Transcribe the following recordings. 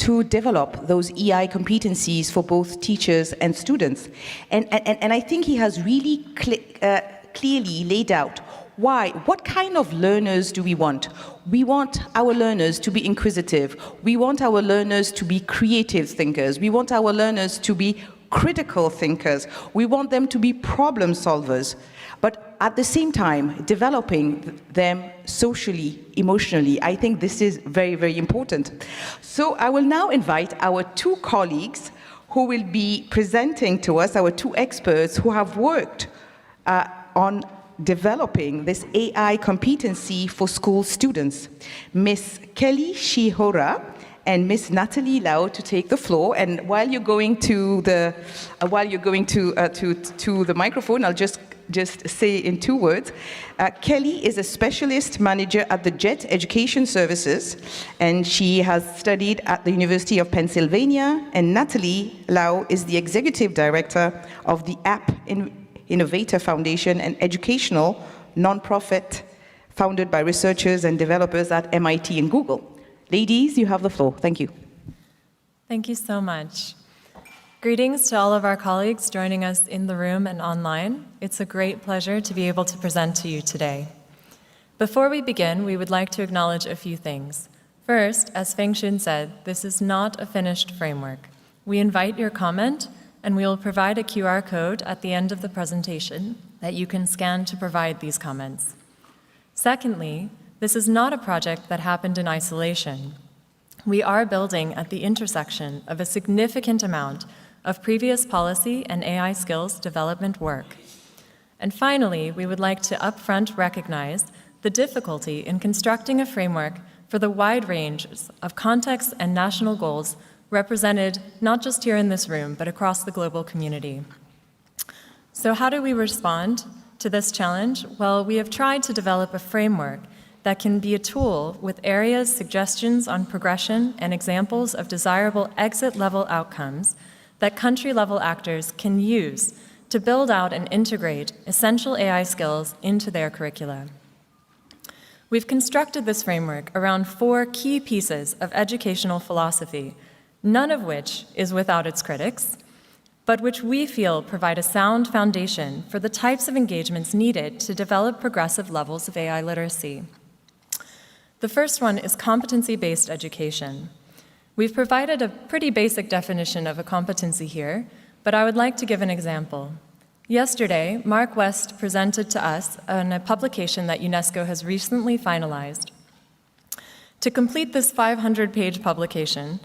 to develop those EI competencies for both teachers and students. And I think he has really clearly laid out what kind of learners do we want? We want our learners to be inquisitive. We want our learners to be creative thinkers. We want our learners to be critical thinkers. We want them to be problem solvers. But at the same time, developing them socially, emotionally, I think this is very, very important. So I will now invite our two colleagues who will be presenting to us, our two experts who have worked on developing this AI competency for school students, Ms. Kelly Shihora and Ms. Natalie Lau, to take the floor. And while you're going to the microphone, I'll just say in 2 words. Kelly is a specialist manager at the JET Education Services, and she has studied at the University of Pennsylvania. And Natalie Lau is the executive director of the App Innovator Foundation, an educational nonprofit founded by researchers and developers at MIT and Google. Ladies, you have the floor. Thank you. Thank you so much. Greetings to all of our colleagues joining us in the room and online. It's a great pleasure to be able to present to you today. Before we begin, we would like to acknowledge a few things. First, as Feng-Shun said, this is not a finished framework. We invite your comment, and we will provide a QR code at the end of the presentation that you can scan to provide these comments. Secondly, this is not a project that happened in isolation. We are building at the intersection of a significant amount of previous policy and AI skills development work. And finally, we would like to upfront recognize the difficulty in constructing a framework for the wide range of contexts and national goals represented not just here in this room, but across the global community. So how do we respond to this challenge? Well, we have tried to develop a framework that can be a tool with areas, suggestions on progression, and examples of desirable exit-level outcomes that country-level actors can use to build out and integrate essential AI skills into their curricula. We've constructed this framework around 4 key pieces of educational philosophy, none of which is without its critics, but which we feel provide a sound foundation for the types of engagements needed to develop progressive levels of AI literacy. The first one is competency-based education. We've provided a pretty basic definition of a competency here, but I would like to give an example. Yesterday, Mark West presented to us a publication that UNESCO has recently finalized. To complete this 500-page publication,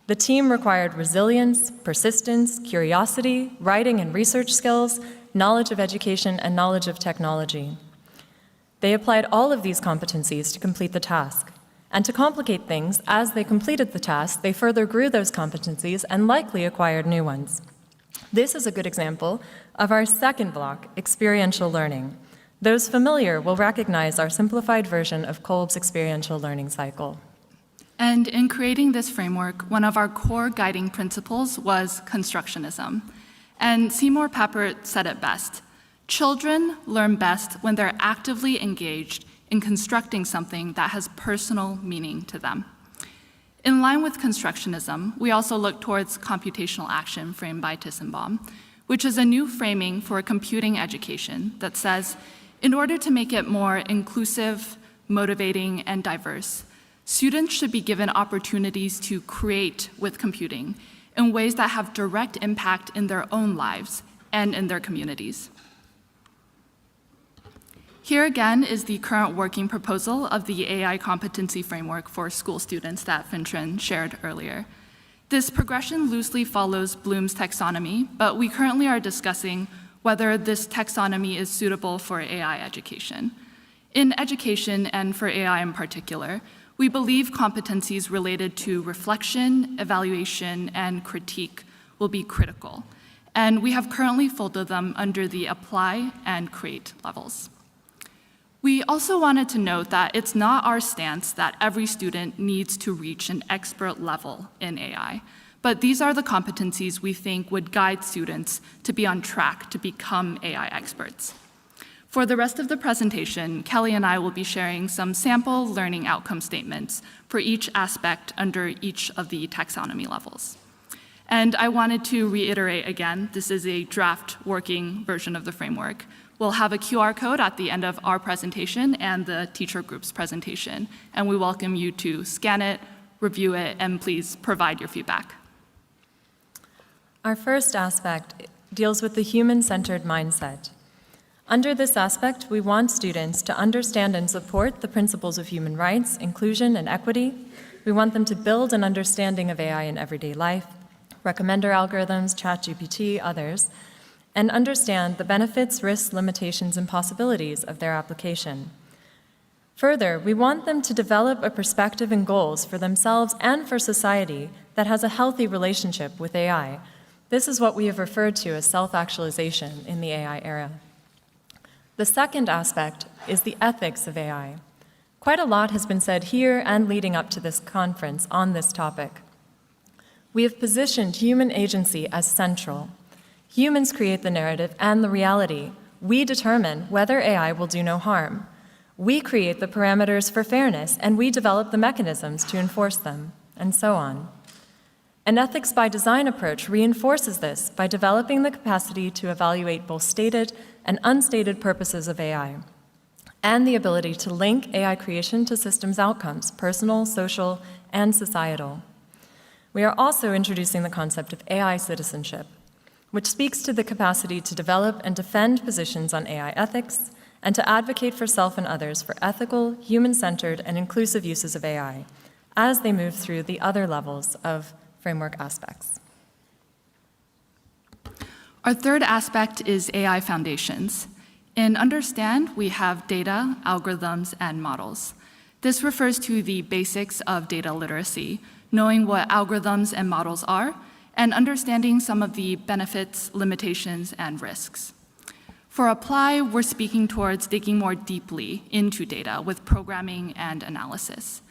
the team required resilience, persistence, curiosity, writing and research skills, knowledge of education, and knowledge of technology. They applied all of these competencies to complete the task. And to complicate things, as they completed the task, they further grew those competencies and likely acquired new ones. This is a good example of our second block, experiential learning. Those familiar will recognize our simplified version of Kolb's experiential learning cycle. And in creating this framework, one of our core guiding principles was constructionism. And Seymour Papert said it best: children learn best when they're actively engaged in constructing something that has personal meaning to them. In line with constructionism, we also look towards computational action framed by Tissenbaum, which is a new framing for computing education that says, in order to make it more inclusive, motivating, and diverse, students should be given opportunities to create with computing in ways that have direct impact in their own lives and in their communities. Here again is the current working proposal of the AI competency framework for school students that Feng-Shun shared earlier. This progression loosely follows Bloom's taxonomy, but we currently are discussing whether this taxonomy is suitable for AI education. In education, and for AI in particular, we believe competencies related to reflection, evaluation, and critique will be critical, and we have currently folded them under the apply and create levels. We also wanted to note that it's not our stance that every student needs to reach an expert level in AI, but these are the competencies we think would guide students to be on track to become AI experts. For the rest of the presentation, Kelly and I will be sharing some sample learning outcome statements for each aspect under each of the taxonomy levels. And I wanted to reiterate again, this is a draft working version of the framework. We'll have a QR code at the end of our presentation and the teacher group's presentation, and we welcome you to scan it, review it, and please provide your feedback. Our first aspect deals with the human-centered mindset. Under this aspect, we want students to understand and support the principles of human rights, inclusion, and equity. We want them to build an understanding of AI in everyday life, recommender algorithms, ChatGPT, others, and understand the benefits, risks, limitations, and possibilities of their application. Further, we want them to develop a perspective and goals for themselves and for society that has a healthy relationship with AI. This is what we have referred to as self-actualization in the AI era. The second aspect is the ethics of AI. Quite a lot has been said here and leading up to this conference on this topic. We have positioned human agency as central. Humans create the narrative and the reality. We determine whether AI will do no harm. We create the parameters for fairness, and we develop the mechanisms to enforce them, and so on. An ethics by design approach reinforces this by developing the capacity to evaluate both stated and unstated purposes of AI, and the ability to link AI creation to systems outcomes, personal, social, and societal. We are also introducing the concept of AI citizenship, which speaks to the capacity to develop and defend positions on AI ethics, and to advocate for self and others for ethical, human-centered, and inclusive uses of AI, as they move through the other levels of framework aspects. Our third aspect is AI foundations. In Understand, we have data, algorithms, and models. This refers to the basics of data literacy, knowing what algorithms and models are, and understanding some of the benefits, limitations, and risks. For Apply, we're speaking towards digging more deeply into data with programming and analysis.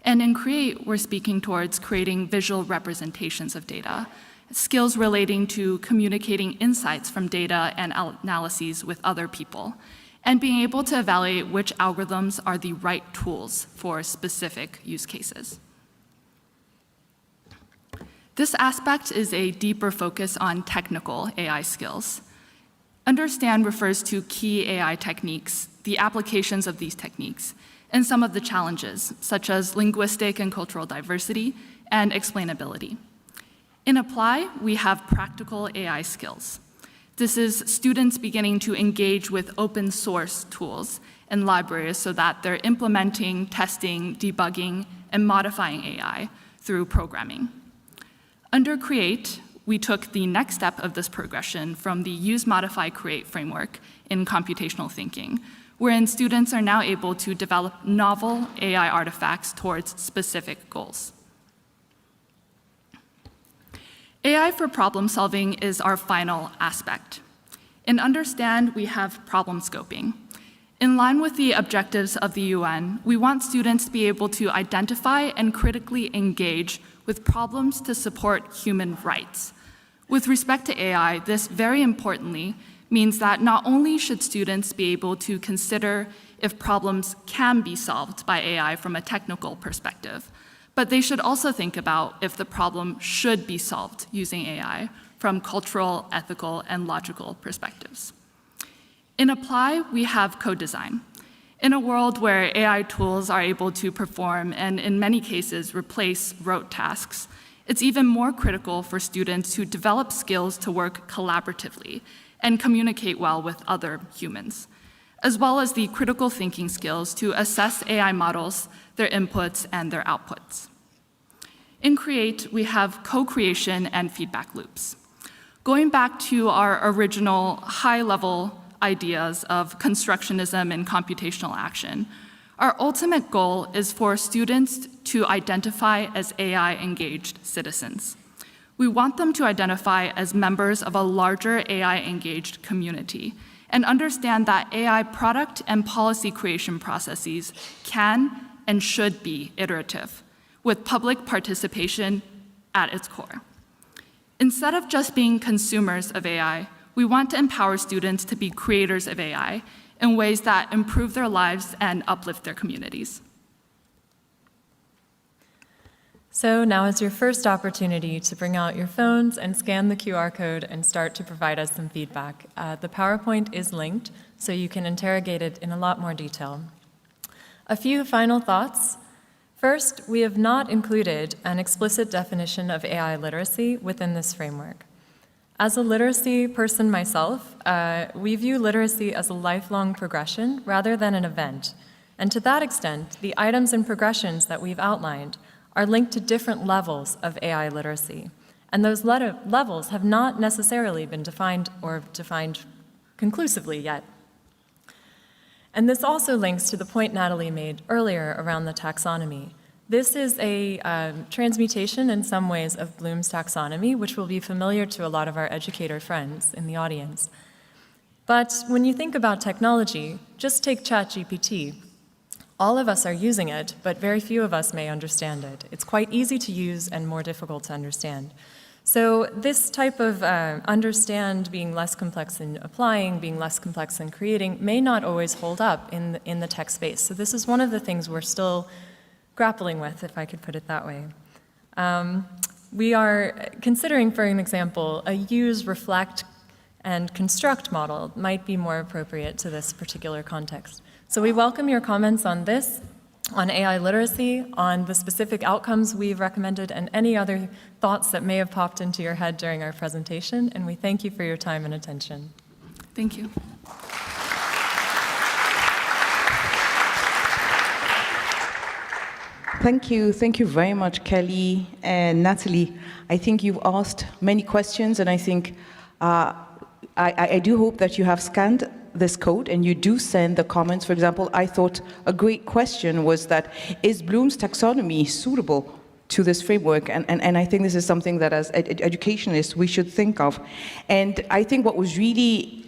And in Create, we're speaking towards creating visual representations of data, skills relating to communicating insights from data and analyses with other people, and being able to evaluate which algorithms are the right tools for specific use cases. This aspect is a deeper focus on technical AI skills. Understand refers to key AI techniques, the applications of these techniques, and some of the challenges, such as linguistic and cultural diversity and explainability. In Apply, we have practical AI skills. This is students beginning to engage with open source tools and libraries so that they're implementing, testing, debugging, and modifying AI through programming. Under Create, we took the next step of this progression from the Use, Modify, Create framework in computational thinking, wherein students are now able to develop novel AI artifacts towards specific goals. AI for problem solving is our final aspect. In Understand, we have problem scoping. In line with the objectives of the UN, we want students to be able to identify and critically engage with problems to support human rights. With respect to AI, this very importantly means that not only should students be able to consider if problems can be solved by AI from a technical perspective, but they should also think about if the problem should be solved using AI from cultural, ethical, and logical perspectives. In Apply, we have co-design. In a world where AI tools are able to perform and in many cases replace rote tasks, it's even more critical for students to develop skills to work collaboratively and communicate well with other humans, as well as the critical thinking skills to assess AI models, their inputs, and their outputs. In Create, we have co-creation and feedback loops. Going back to our original high-level ideas of constructionism and computational action, our ultimate goal is for students to identify as AI-engaged citizens. We want them to identify as members of a larger AI-engaged community and understand that AI product and policy creation processes can and should be iterative, with public participation at its core. Instead of just being consumers of AI, we want to empower students to be creators of AI in ways that improve their lives and uplift their communities. So now is your first opportunity to bring out your phones and scan the QR code and start to provide us some feedback. The PowerPoint is linked, so you can interrogate it in a lot more detail. A few final thoughts. First, we have not included an explicit definition of AI literacy within this framework. As a literacy person myself, we view literacy as a lifelong progression rather than an event. And to that extent, the items and progressions that we've outlined are linked to different levels of AI literacy. And those levels have not necessarily been defined or defined conclusively yet. And this also links to the point Natalie made earlier around the taxonomy. This is a transmutation in some ways of Bloom's taxonomy, which will be familiar to a lot of our educator friends in the audience. But when you think about technology, just take ChatGPT. All of us are using it, but very few of us may understand it. It's quite easy to use and more difficult to understand. So this type of understand being less complex in applying, being less complex in creating, may not always hold up in the tech space. So this is one of the things we're still grappling with, if I could put it that way. We are considering, for an example, a use, reflect, and construct model might be more appropriate to this particular context. So we welcome your comments on this, on AI literacy, on the specific outcomes we've recommended, and any other thoughts that may have popped into your head during our presentation, and we thank you for your time and attention. Thank you. Thank you very much, Kelly and Natalie. I think you've asked many questions, and I think I do hope that you have scanned this code and you do send the comments. For example, I thought a great question was that, is Bloom's taxonomy suitable to this framework? And I think this is something that as educationists we should think of. And I think what was really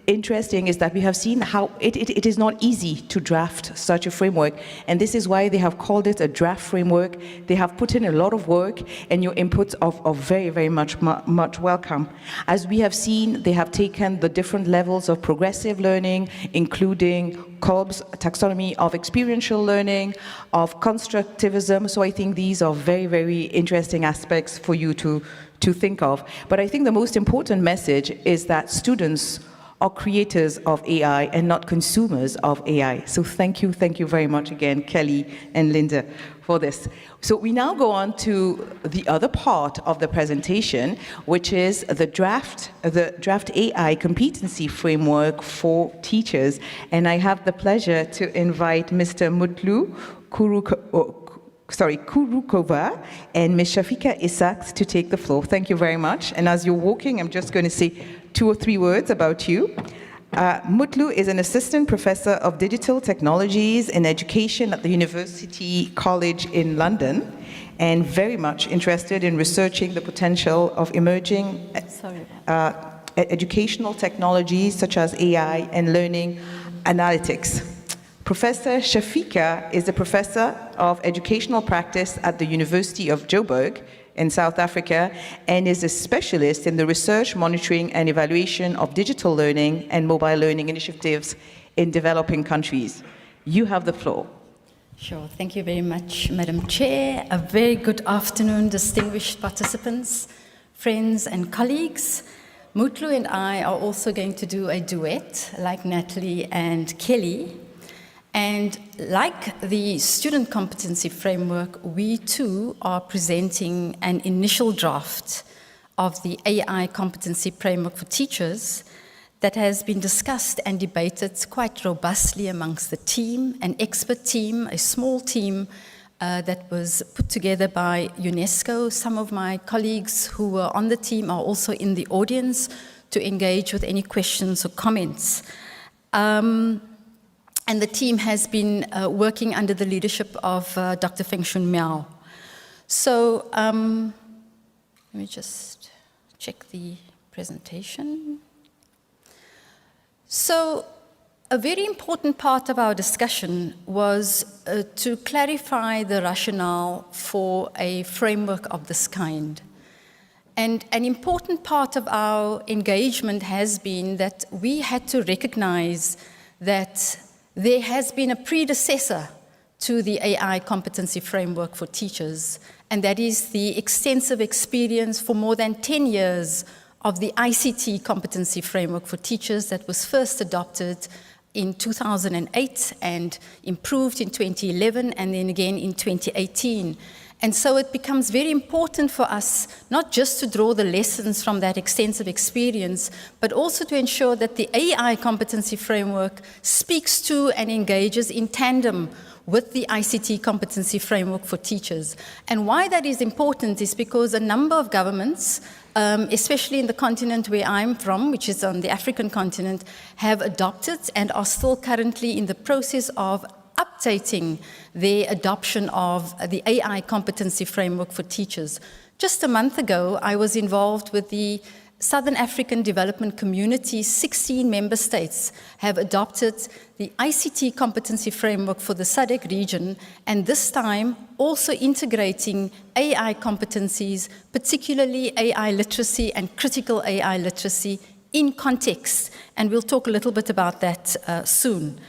interesting is that we have seen how it is not easy to draft such a framework. And this is why they have called it a draft framework. They have put in a lot of work, and your inputs are very, very much welcome. As we have seen, they have taken the different levels of progressive learning, including Kolb's taxonomy of experiential learning, of constructivism. So I think these are very, very interesting aspects for you to think of. But I think the most important message is that students are creators of AI and not consumers of AI. So thank you very much again, Kelly and Linda, for this. So we now go on to the other part of the presentation, which is the draft AI competency framework for teachers. And I have the pleasure to invite Mr. Mutlu Kurukova and Ms. Shafika Isaks to take the floor. Thank you very much. And as you're walking, I'm just going to say 2 or 3 words about you. Mutlu is an assistant professor of digital technologies and education at the University College in London, and very much interested in researching the potential of emerging educational technologies such as AI and learning analytics. Professor Shafika is a professor of educational practice at the University of Joburg in South Africa, and is a specialist in the research, monitoring, and evaluation of digital learning and mobile learning initiatives in developing countries. You have the floor. Sure. Thank you very much, Madam Chair. A very good afternoon, distinguished participants, friends, and colleagues. Mutlu and I are also going to do a duet, like Natalie and Kelly. And like the Student Competency Framework, we too are presenting an initial draft of the AI Competency Framework for teachers that has been discussed and debated quite robustly amongst the team, an expert team, a small team that was put together by UNESCO. Some of my colleagues who were on the team are also in the audience to engage with any questions or comments. And the team has been working under the leadership of Dr. Feng Shun Miao. So let me just check the presentation. So a very important part of our discussion was to clarify the rationale for a framework of this kind. And an important part of our engagement has been that we had to recognize that there has been a predecessor to the AI Competency Framework for Teachers, and that is the extensive experience for more than 10 years of the ICT Competency Framework for Teachers that was first adopted in 2008 and improved in 2011 and then again in 2018. And so it becomes very important for us not just to draw the lessons from that extensive experience, but also to ensure that the AI Competency Framework speaks to and engages in tandem with the ICT Competency Framework for Teachers. And why that is important is because a number of governments, especially in the continent where I'm from, which is on the African continent, have adopted and are still currently in the process of updating their adoption of the AI Competency Framework for Teachers. Just a month ago, I was involved with the Southern African Development Community. 16 member states have adopted the ICT Competency Framework for the SADC region, and this time also integrating AI competencies, particularly AI literacy and critical AI literacy in context. And we'll talk a little bit about that soon.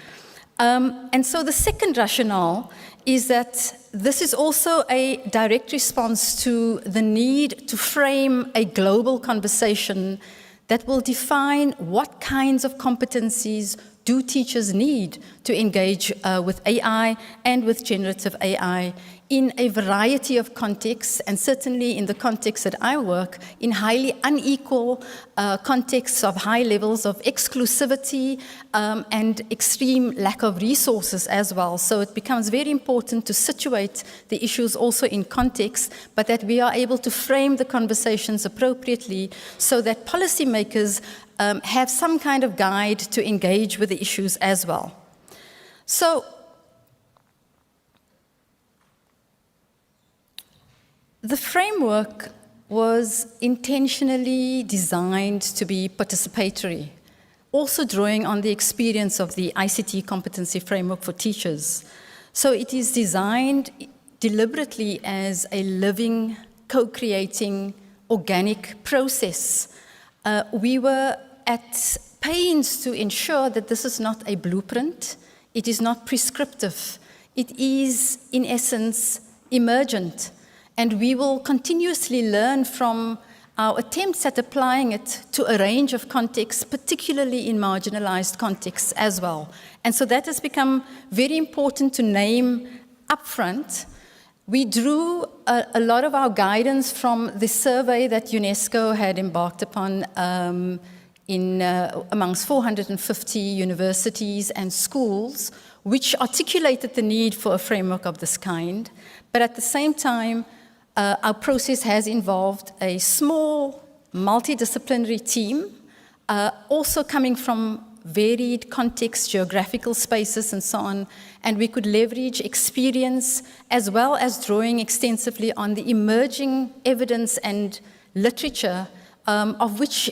And so the second rationale is that this is also a direct response to the need to frame a global conversation that will define what kinds of competencies do teachers need to engage with AI and with generative AI in a variety of contexts, and certainly in the context that I work, in highly unequal contexts of high levels of exclusivity and extreme lack of resources as well. So it becomes very important to situate the issues also in context, but that we are able to frame the conversations appropriately so that policymakers have some kind of guide to engage with the issues as well. So, the framework was intentionally designed to be participatory, also drawing on the experience of the ICT Competency Framework for Teachers. So it is designed deliberately as a living, co-creating, organic process. We were at pains to ensure that this is not a blueprint, it is not prescriptive, it is, in essence, emergent. And we will continuously learn from our attempts at applying it to a range of contexts, particularly in marginalized contexts as well. And so that has become very important to name upfront. We drew a lot of our guidance from the survey that UNESCO had embarked upon amongst 450 universities and schools, which articulated the need for a framework of this kind. But at the same time, our process has involved a small, multidisciplinary team, also coming from varied contexts, geographical spaces, and so on, and we could leverage experience as well as drawing extensively on the emerging evidence and literature, of which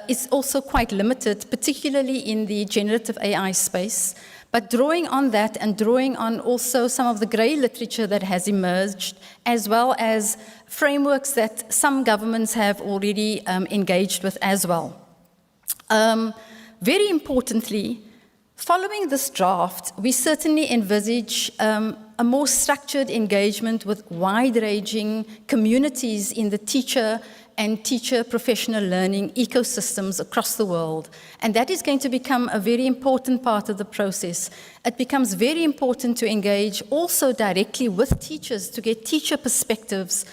is also quite limited, particularly in the generative AI space. But drawing on that and drawing on also some of the grey literature that has emerged, as well as frameworks that some governments have already engaged with as well. Very importantly, following this draft, we certainly envisage a more structured engagement with wide-ranging communities in the teacher and teacher professional learning ecosystems across the world. And that is going to become a very important part of the process. It becomes very important to engage also directly with teachers to get teacher perspectives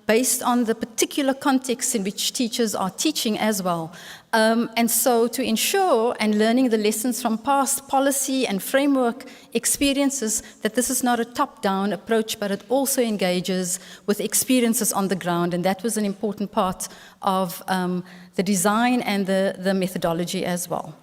based on the particular context in which teachers are teaching as well. And so to ensure, and learning the lessons from past policy and framework experiences, that this is not a top-down approach, but it also engages with experiences on the ground. And that was an important part of the design and the methodology as well.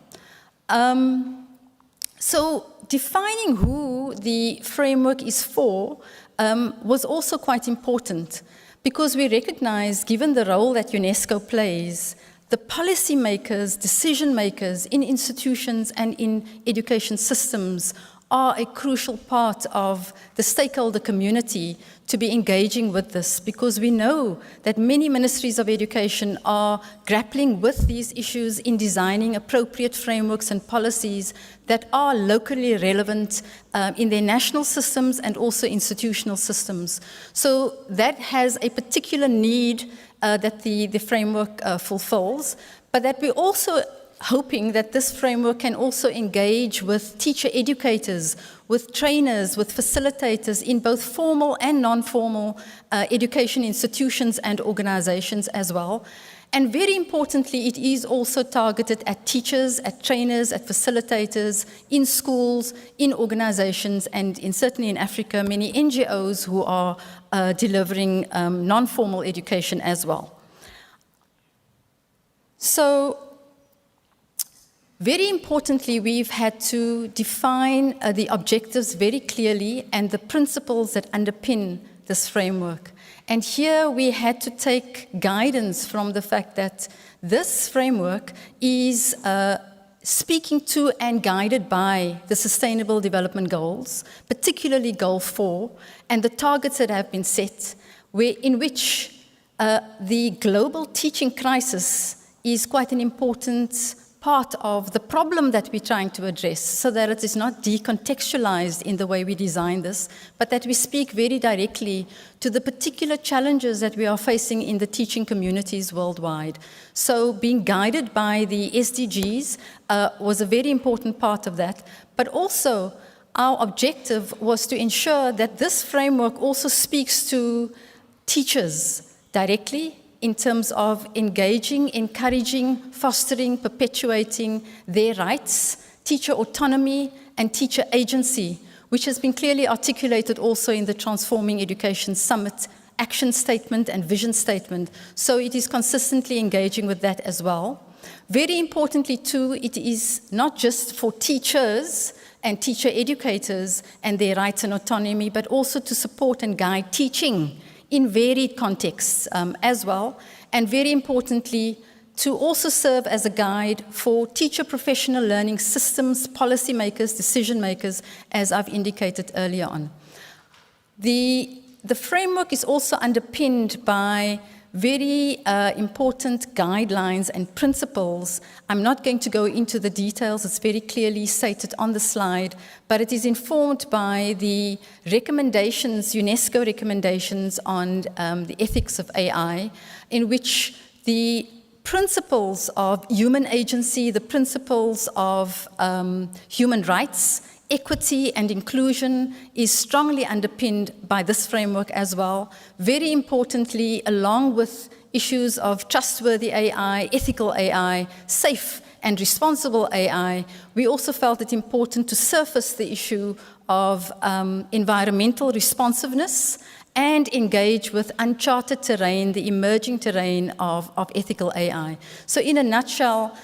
So defining who the framework is for was also quite important, because we recognize, given the role that UNESCO plays, the policymakers, decision makers in institutions and in education systems are a crucial part of the stakeholder community to be engaging with this, because we know that many ministries of education are grappling with these issues in designing appropriate frameworks and policies that are locally relevant in their national systems and also institutional systems. So that has a particular need that the framework fulfills, but that we also hoping that this framework can also engage with teacher educators, with trainers, with facilitators in both formal and non-formal education institutions and organizations as well. And very importantly, it is also targeted at teachers, at trainers, at facilitators, in schools, in organizations, and certainly in Africa, many NGOs who are delivering non-formal education as well. So, very importantly, we've had to define the objectives very clearly and the principles that underpin this framework. And here we had to take guidance from the fact that this framework is speaking to and guided by the Sustainable Development Goals, particularly Goal 4, and the targets that have been set, in which the global teaching crisis is quite an important part of the problem that we're trying to address, so that it is not decontextualized in the way we design this, but that we speak very directly to the particular challenges that we are facing in the teaching communities worldwide. So being guided by the SDGs was a very important part of that, but also our objective was to ensure that this framework also speaks to teachers directly, in terms of engaging, encouraging, fostering, perpetuating their rights, teacher autonomy, and teacher agency, which has been clearly articulated also in the Transforming Education Summit action statement and vision statement. So it is consistently engaging with that as well. Very importantly too, it is not just for teachers and teacher educators and their rights and autonomy, but also to support and guide teaching in varied contexts as well, and very importantly, to also serve as a guide for teacher professional learning systems, policymakers, decision makers, as I've indicated earlier on. The framework is also underpinned by very important guidelines and principles. I'm not going to go into the details, it's very clearly stated on the slide, but it is informed by the recommendations, UNESCO recommendations on the ethics of AI, in which the principles of human agency, the principles of human rights, equity and inclusion is strongly underpinned by this framework as well. Very importantly, along with issues of trustworthy AI, ethical AI, safe and responsible AI, we also felt it important to surface the issue of environmental responsiveness and engage with uncharted terrain, the emerging terrain of ethical AI. So in a nutshell,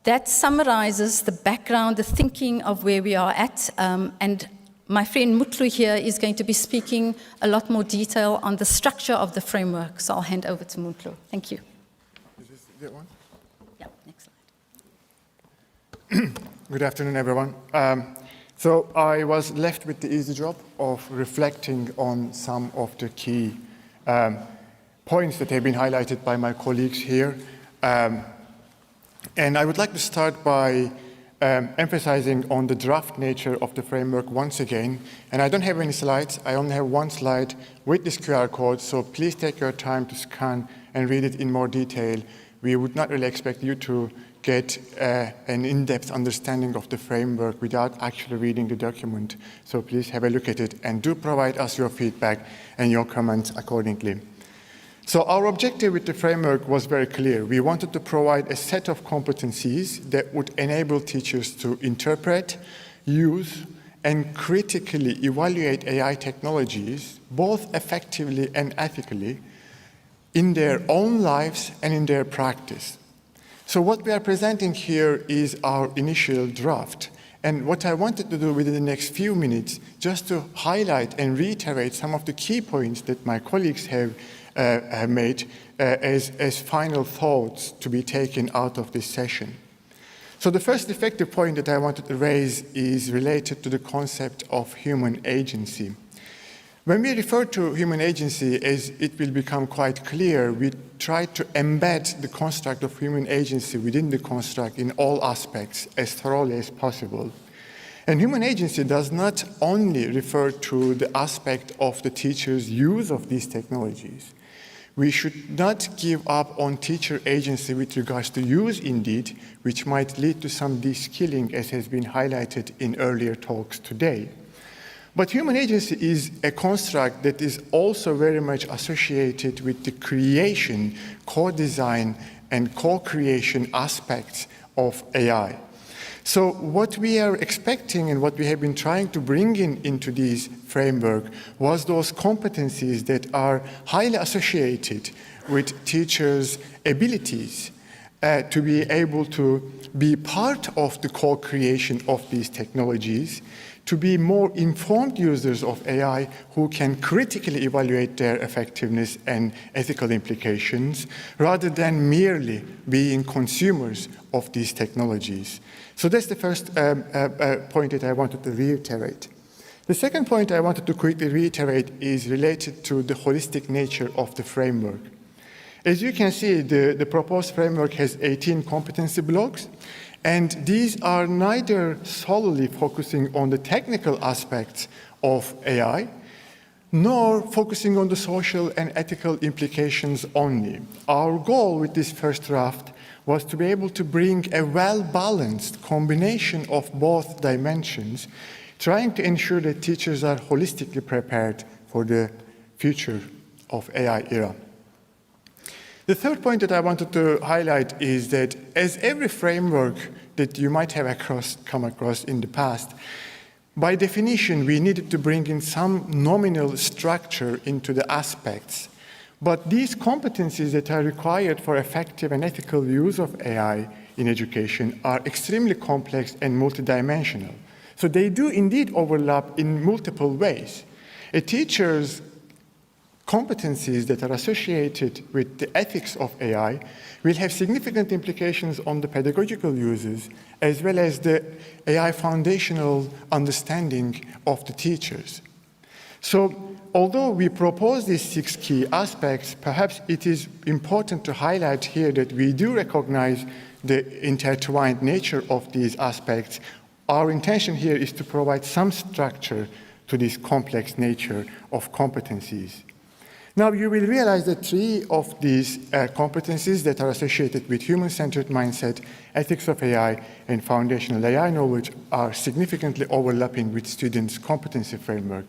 that summarizes the background, the thinking of where we are at, and my friend Mutlu here is going to be speaking a lot more detail on the structure of the framework, so I'll hand over to Mutlu. Thank you. Is this that one? Yeah, next slide. Good afternoon, everyone. So I was left with the easy job of reflecting on some of the key points that have been highlighted by my colleagues here. And I would like to start by emphasizing on the draft nature of the framework once again. And I don't have any slides. I only have one slide with this QR code, so please take your time to scan and read it in more detail. We would not really expect you to get an in-depth understanding of the framework without actually reading the document. So please have a look at it and do provide us your feedback and your comments accordingly. So our objective with the framework was very clear. We wanted to provide a set of competencies that would enable teachers to interpret, use, and critically evaluate AI technologies, both effectively and ethically, in their own lives and in their practice. So what we are presenting here is our initial draft. And what I wanted to do within the next few minutes, just to highlight and reiterate some of the key points that my colleagues have made as final thoughts to be taken out of this session. So the first effective point that I wanted to raise is related to the concept of human agency. When we refer to human agency, as it will become quite clear, we try to embed the construct of human agency within the construct in all aspects as thoroughly as possible. And human agency does not only refer to the aspect of the teacher's use of these technologies. We should not give up on teacher agency with regards to use indeed, which might lead to some de-skilling, as has been highlighted in earlier talks today. But human agency is a construct that is also very much associated with the creation, co-design, and co-creation aspects of AI. So what we are expecting and what we have been trying to bring into this framework was those competencies that are highly associated with teachers' abilities to be able to be part of the co-creation of these technologies, to be more informed users of AI who can critically evaluate their effectiveness and ethical implications, rather than merely being consumers of these technologies. So that's the first point that I wanted to reiterate. The second point I wanted to quickly reiterate is related to the holistic nature of the framework. As you can see, the proposed framework has 18 competency blocks, and these are neither solely focusing on the technical aspects of AI, nor focusing on the social and ethical implications only. Our goal with this first draft was to be able to bring a well-balanced combination of both dimensions, trying to ensure that teachers are holistically prepared for the future of AI era. The third point that I wanted to highlight is that as every framework that you might have come across in the past, by definition, we needed to bring in some nominal structure into the aspects. But these competencies that are required for effective and ethical use of AI in education are extremely complex and multidimensional. So they do indeed overlap in multiple ways. A teacher's competencies that are associated with the ethics of AI will have significant implications on the pedagogical uses, as well as the AI foundational understanding of the teachers. So, although we propose these 6 key aspects, perhaps it is important to highlight here that we do recognize the intertwined nature of these aspects. Our intention here is to provide some structure to this complex nature of competencies. Now, you will realize that 3 of these competencies that are associated with human-centered mindset, ethics of AI, and foundational AI knowledge are significantly overlapping with students' competency framework.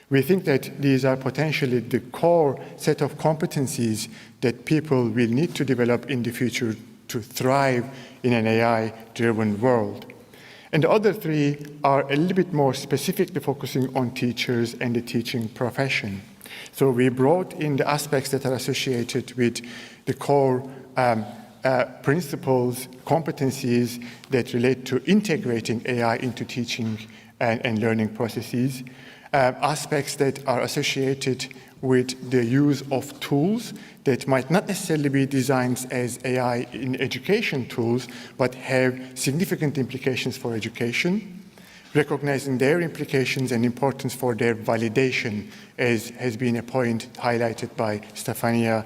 We think that these are potentially the core set of competencies that people will need to develop in the future to thrive in an AI-driven world. And the other 3 are a little bit more specifically focusing on teachers and the teaching profession. So we brought in the aspects that are associated with the core principles, competencies that relate to integrating AI into teaching and learning processes, aspects that are associated with the use of tools that might not necessarily be designed as AI in education tools, but have significant implications for education, recognizing their implications and importance for their validation, as has been a point highlighted by Stefania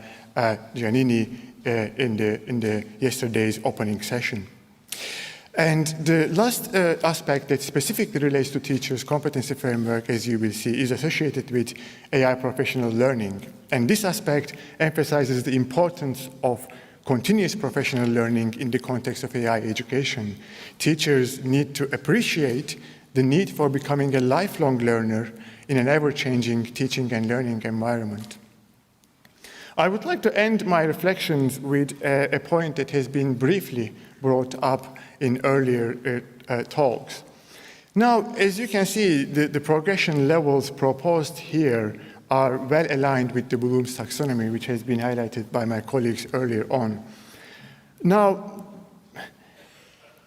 Giannini in the yesterday's opening session. And the last aspect that specifically relates to teachers' competency framework, as you will see, is associated with AI professional learning. And this aspect emphasizes the importance of continuous professional learning in the context of AI education. Teachers need to appreciate the need for becoming a lifelong learner in an ever-changing teaching and learning environment. I would like to end my reflections with a point that has been briefly brought up in earlier talks. Now, as you can see, the progression levels proposed here are well aligned with the Bloom's taxonomy, which has been highlighted by my colleagues earlier on. Now,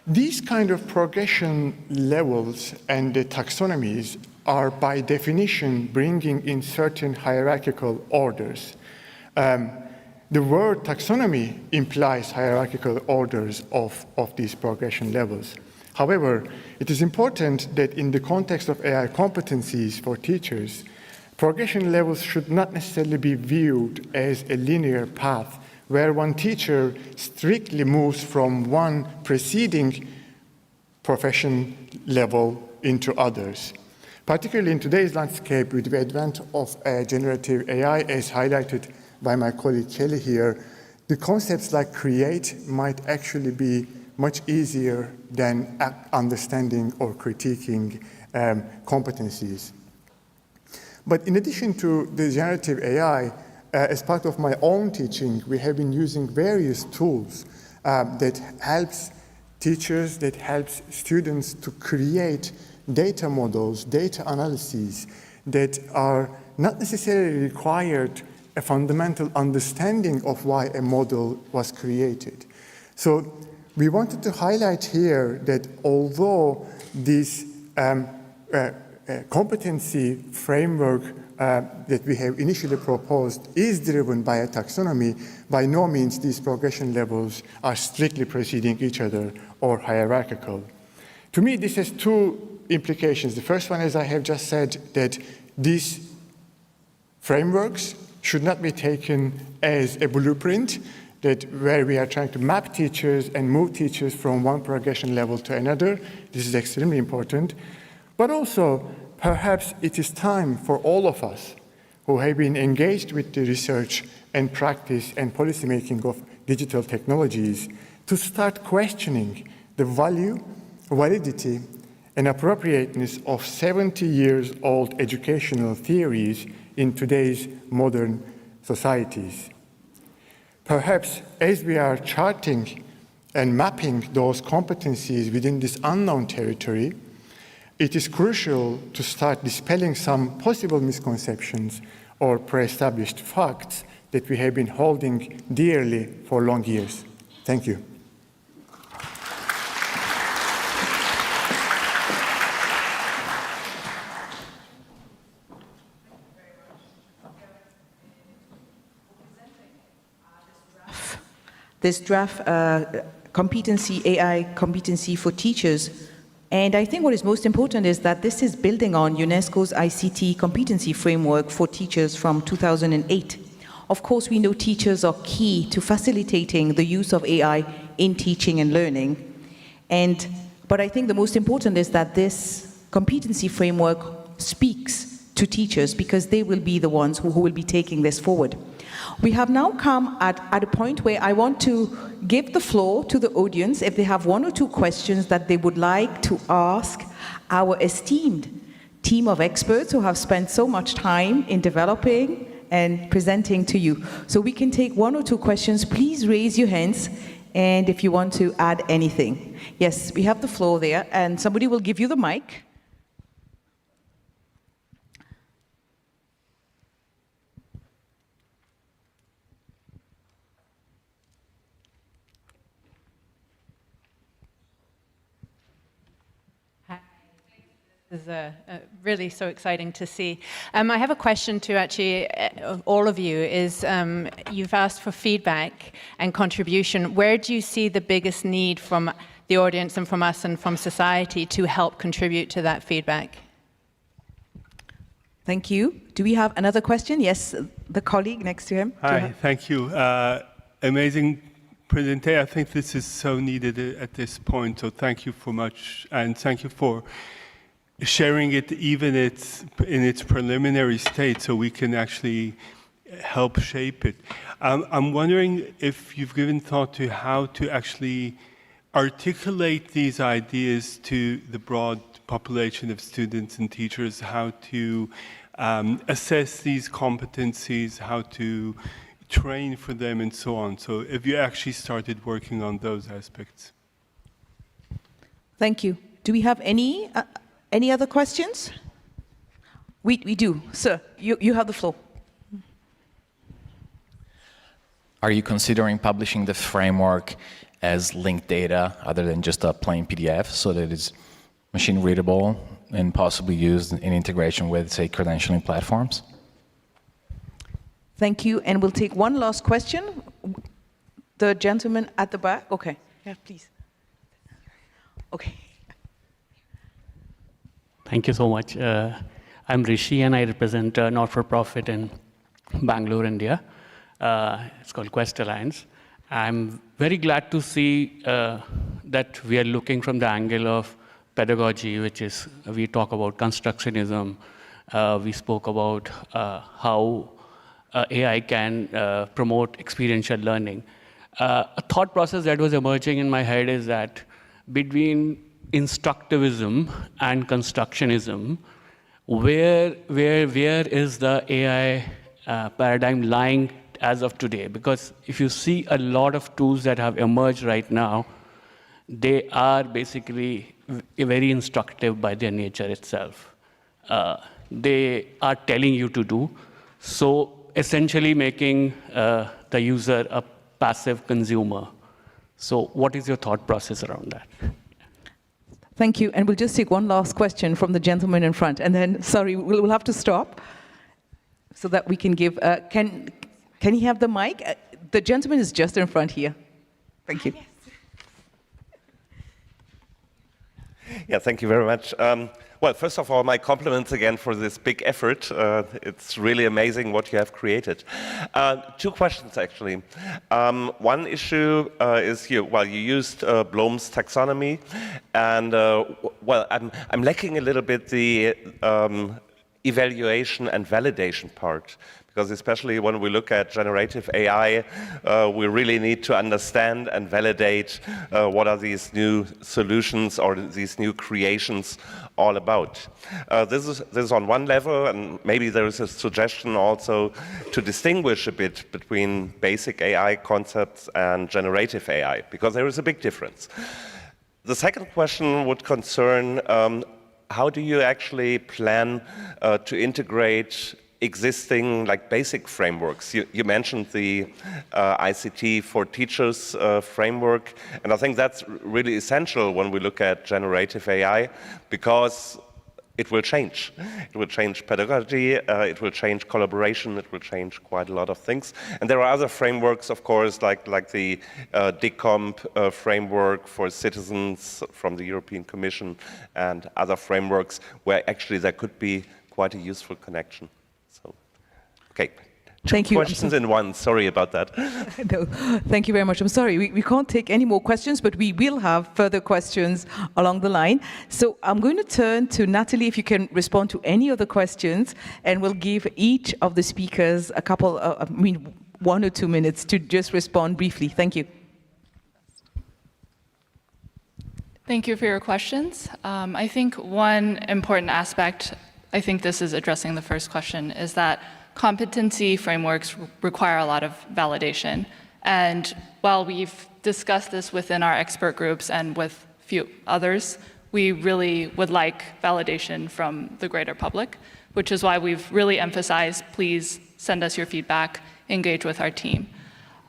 these kind of progression levels and the taxonomies are by definition bringing in certain hierarchical orders. the word taxonomy implies hierarchical orders of these progression levels. However, it is important that in the context of AI competencies for teachers, progression levels should not necessarily be viewed as a linear path where one teacher strictly moves from one preceding profession level into others. Particularly in today's landscape with the advent of generative AI, as highlighted by my colleague Kelly here, the concepts like create might actually be much easier than understanding or critiquing competencies. But in addition to the generative AI, as part of my own teaching, we have been using various tools that helps teachers, that helps students to create data models, data analyses that are not necessarily required a fundamental understanding of why a model was created. So we wanted to highlight here that although this competency framework that we have initially proposed is driven by a taxonomy, by no means these progression levels are strictly preceding each other or hierarchical. To me, this has two implications. The first one, as I have just said, that these frameworks should not be taken as a blueprint that where we are trying to map teachers and move teachers from one progression level to another. This is extremely important. But also, perhaps it is time for all of us who have been engaged with the research and practice and policymaking of digital technologies to start questioning the value, validity, and appropriateness of 70 years old educational theories in today's modern societies. Perhaps as we are charting and mapping those competencies within this unknown territory, it is crucial to start dispelling some possible misconceptions or pre-established facts that we have been holding dearly for long years. Thank you. This draft AI competency for teachers. And I think what is most important is that this is building on UNESCO's ICT Competency Framework for teachers from 2008. Of course, we know teachers are key to facilitating the use of AI in teaching and learning. But I think the most important is that this competency framework speaks to teachers because they will be the ones who will be taking this forward. We have now come at a point where I want to give the floor to the audience if they have one or two questions that they would like to ask our esteemed team of experts who have spent so much time in developing and presenting to you. So we can take one or two questions. Please raise your hands, and if you want to add anything. Yes, we have the floor there, and somebody will give you the mic. This is really so exciting to see. I have a question to actually all of you. You've asked for feedback and contribution. Where do you see the biggest need from the audience and from us and from society to help contribute to that feedback? Thank you. Do we have another question? Yes, the colleague next to him. Hi, thank you. Amazing presentation. I think this is so needed at this point, so thank you for much, and thank you for sharing it even in its preliminary state so we can actually help shape it. I'm wondering if you've given thought to how to actually articulate these ideas to the broad population of students and teachers, how to assess these competencies, how to train for them, and so on. So if you actually started working on those aspects. Thank you. Do we have any other questions? We do. Sir, you have the floor. Are you considering publishing the framework as linked data other than just a plain PDF so that it's machine readable and possibly used in integration with, say, credentialing platforms? Thank you, and we'll take one last question. The gentleman at the back. Okay, yeah, please. Okay. Thank you so much. I'm Rishi, and I represent a not-for-profit in Bangalore, India. It's called Quest Alliance. I'm very glad to see that we are looking from the angle of pedagogy, which is, we talk about constructionism. We spoke about how AI can promote experiential learning. A thought process that was emerging in my head is that between instructivism and constructionism, where is the AI paradigm lying as of today? Because if you see a lot of tools that have emerged right now, they are basically very instructive by their nature itself. They are telling you to do, so essentially making the user a passive consumer. So what is your thought process around that? Thank you, and we'll just take one last question from the gentleman in front, and then, sorry, we'll have to stop so that we can give, can he have the mic? The gentleman is just in front here. Thank you. Yeah, thank you very much. Well, first of all, my compliments again for this big effort. It's really amazing what you have created. Two questions, actually. One issue is you used Bloom's taxonomy, and well, I'm lacking a little bit the evaluation and validation part. Because especially when we look at generative AI, we really need to understand and validate what are these new solutions or these new creations all about. This is on one level, and maybe there is a suggestion also to distinguish a bit between basic AI concepts and generative AI, because there is a big difference. The second question would concern how do you actually plan to integrate existing basic frameworks. You mentioned the ICT for Teachers framework, and I think that's really essential when we look at generative AI, because it will change. It will change pedagogy, it will change collaboration, it will change quite a lot of things. And there are other frameworks, of course, like the DICOMP framework for citizens from the European Commission, and other frameworks where actually there could be quite a useful connection. Okay, Thank you. Questions in one, sorry about that. No, thank you very much. I'm sorry, we can't take any more questions, but we will have further questions along the line. So I'm going to turn to Natalie, if you can respond to any of the questions, and we'll give each of the speakers a couple, 1 or 2 minutes to just respond briefly. Thank you. Thank you for your questions. I think one important aspect, I think this is addressing the first question, is that competency frameworks require a lot of validation. And while we've discussed this within our expert groups and with few others, we really would like validation from the greater public, which is why we've really emphasized, please send us your feedback, engage with our team.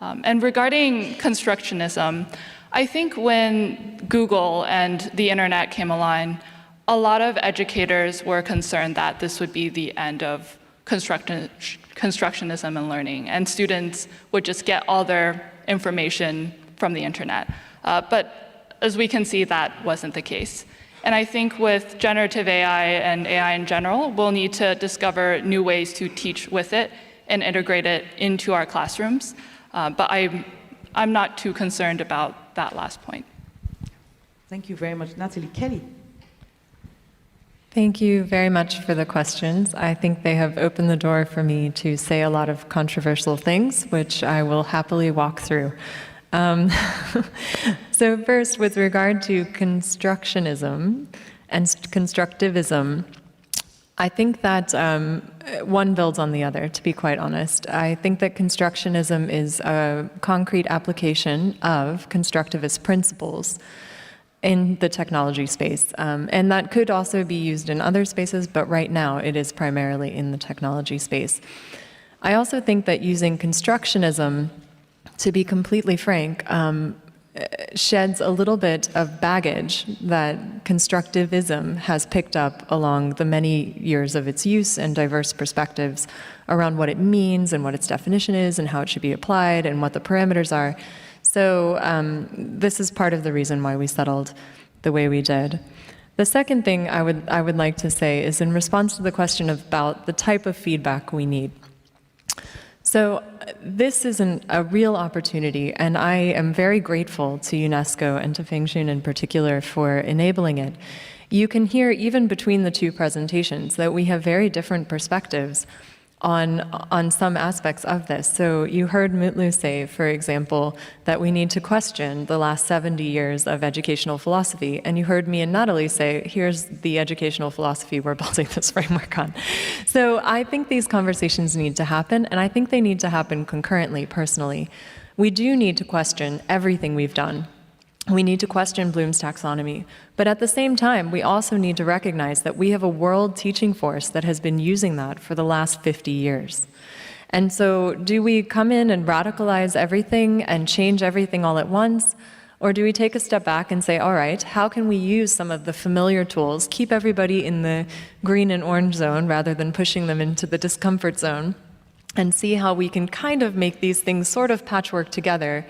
And regarding constructionism, I think when Google and the internet came along, a lot of educators were concerned that this would be the end of constructionism and learning, and students would just get all their information from the internet. But as we can see, that wasn't the case. And I think with generative AI and AI in general, we'll need to discover new ways to teach with it and integrate it into our classrooms. But I'm not too concerned about that last point. Thank you very much. Natalie. Kelly. Thank you very much for the questions. I think they have opened the door for me to say a lot of controversial things, which I will happily walk through. So first, with regard to constructionism and constructivism, I think that one builds on the other, to be quite honest. I think that constructionism is a concrete application of constructivist principles in the technology space. And that could also be used in other spaces, but right now it is primarily in the technology space. I also think that using constructionism, to be completely frank, sheds a little bit of baggage that constructivism has picked up along the many years of its use and diverse perspectives around what it means and what its definition is and how it should be applied and what the parameters are. So this is part of the reason why we settled the way we did. The second thing I would like to say is in response to the question about the type of feedback we need. So this is a real opportunity, and I am very grateful to UNESCO and to Feng-Shun in particular for enabling it. You can hear even between the two presentations that we have very different perspectives on some aspects of this. So you heard Mutlu say, for example, that we need to question the last 70 years of educational philosophy. And you heard me and Natalie say, here's the educational philosophy we're building this framework on. So I think these conversations need to happen, and I think they need to happen concurrently, personally. We do need to question everything we've done. We need to question Bloom's taxonomy. But at the same time, we also need to recognize that we have a world teaching force that has been using that for the last 50 years. And so do we come in and radicalize everything and change everything all at once? Or do we take a step back and say, all right, how can we use some of the familiar tools, keep everybody in the green and orange zone rather than pushing them into the discomfort zone, and see how we can kind of make these things sort of patchwork together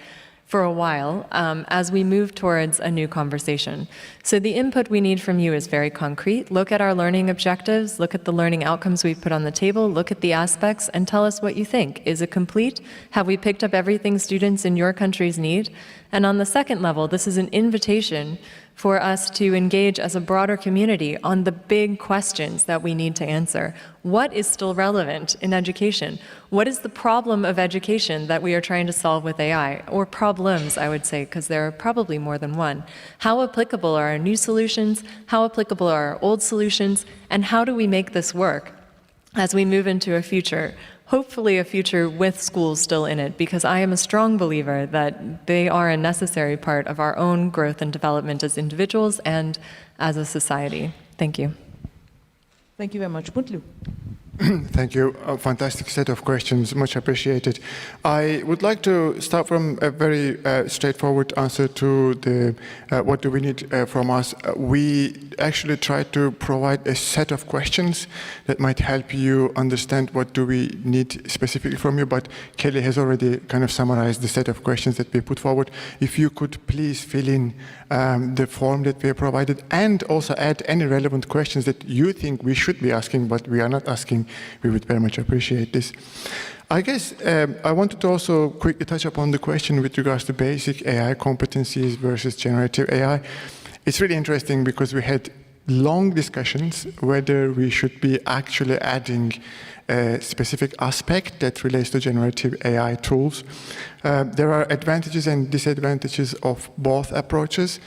for a while as we move towards a new conversation. So the input we need from you is very concrete. Look at our learning objectives, look at the learning outcomes we've put on the table, look at the aspects, and tell us what you think. Is it complete? Have we picked up everything students in your countries need? And on the second level, this is an invitation for us to engage as a broader community on the big questions that we need to answer. What is still relevant in education? What is the problem of education that we are trying to solve with AI? Or problems, I would say, because there are probably more than one. How applicable are our new solutions? How applicable are our old solutions? And how do we make this work as we move into a future? Hopefully a future with schools still in it, because I am a strong believer that they are a necessary part of our own growth and development as individuals and as a society. Thank you. Thank you very much. Mutlu. Thank you. A fantastic set of questions, much appreciated. I would like to start from a very straightforward answer to the what do we need from us. We actually try to provide a set of questions that might help you understand what do we need specifically from you, but Kelly has already kind of summarized the set of questions that we put forward. If you could please fill in the form that we have provided and also add any relevant questions that you think we should be asking but we are not asking, we would very much appreciate this. I guess I wanted to also quickly touch upon the question with regards to basic AI competencies versus generative AI. It's really interesting because we had long discussions whether we should be actually adding a specific aspect that relates to generative AI tools. There are advantages and disadvantages of both approaches.